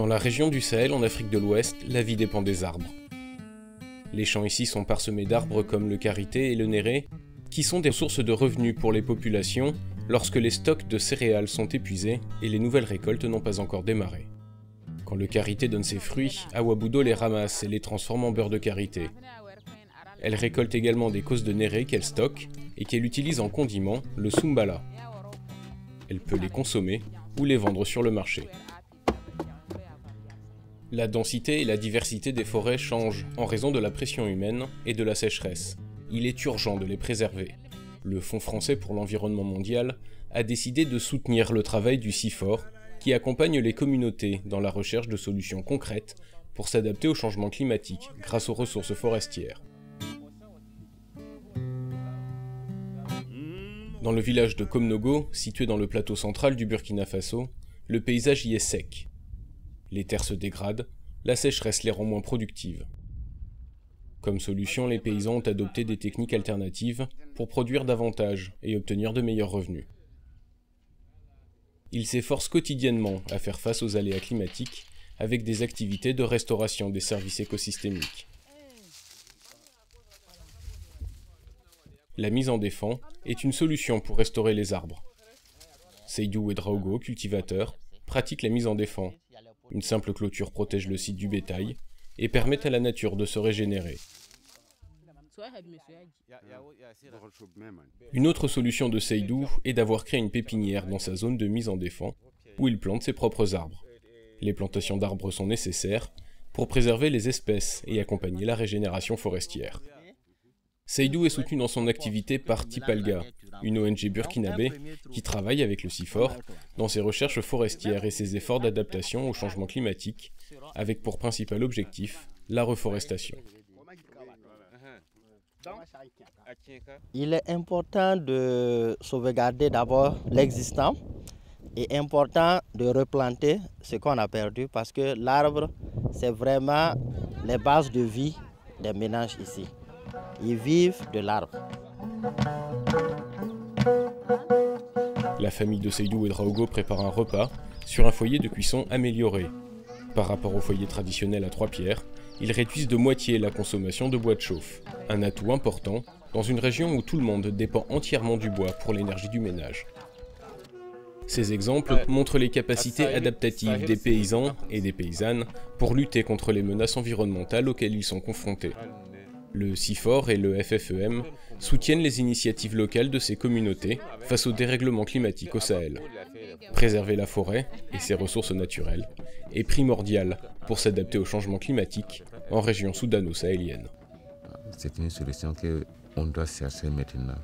Dans la région du Sahel, en Afrique de l'Ouest, la vie dépend des arbres. Les champs ici sont parsemés d'arbres comme le karité et le néré, qui sont des sources de revenus pour les populations lorsque les stocks de céréales sont épuisés et les nouvelles récoltes n'ont pas encore démarré. Quand le karité donne ses fruits, Awa Budo les ramasse et les transforme en beurre de karité. Elle récolte également des causses de néré qu'elle stocke et qu'elle utilise en condiment, le sumbala. Elle peut les consommer ou les vendre sur le marché. La densité et la diversité des forêts changent en raison de la pression humaine et de la sécheresse. Il est urgent de les préserver. Le Fonds français pour l'environnement mondial a décidé de soutenir le travail du CIFOR, qui accompagne les communautés dans la recherche de solutions concrètes pour s'adapter au changement climatique grâce aux ressources forestières. Dans le village de Komnogo, situé dans le plateau central du Burkina Faso, le paysage y est sec. Les terres se dégradent, la sécheresse les rend moins productives. Comme solution, les paysans ont adopté des techniques alternatives pour produire davantage et obtenir de meilleurs revenus. Ils s'efforcent quotidiennement à faire face aux aléas climatiques avec des activités de restauration des services écosystémiques. La mise en défend est une solution pour restaurer les arbres. Seydou Ouedraogo, cultivateur, pratique la mise en défend. Une simple clôture protège le site du bétail et permet à la nature de se régénérer. Une autre solution de Seydou est d'avoir créé une pépinière dans sa zone de mise en défend, où il plante ses propres arbres. Les plantations d'arbres sont nécessaires pour préserver les espèces et accompagner la régénération forestière. Seydou est soutenu dans son activité par Tipalga, une ONG burkinabé qui travaille avec le CIFOR dans ses recherches forestières et ses efforts d'adaptation au changement climatique, avec pour principal objectif la reforestation. Il est important de sauvegarder d'abord l'existant et important de replanter ce qu'on a perdu parce que l'arbre, c'est vraiment les bases de vie des ménages ici. Ils vivent de l'arbre. La famille de Seydou Ouedraogo prépare un repas sur un foyer de cuisson amélioré. Par rapport au foyer traditionnel à 3 pierres, ils réduisent de moitié la consommation de bois de chauffe, un atout important dans une région où tout le monde dépend entièrement du bois pour l'énergie du ménage. Ces exemples montrent les capacités adaptatives des paysans et des paysannes pour lutter contre les menaces environnementales auxquelles ils sont confrontés. Le CIFOR et le FFEM soutiennent les initiatives locales de ces communautés face au dérèglement climatique au Sahel. Préserver la forêt et ses ressources naturelles est primordial pour s'adapter au changement climatique en région soudano-sahélienne. C'est une solution qu'on doit chercher maintenant.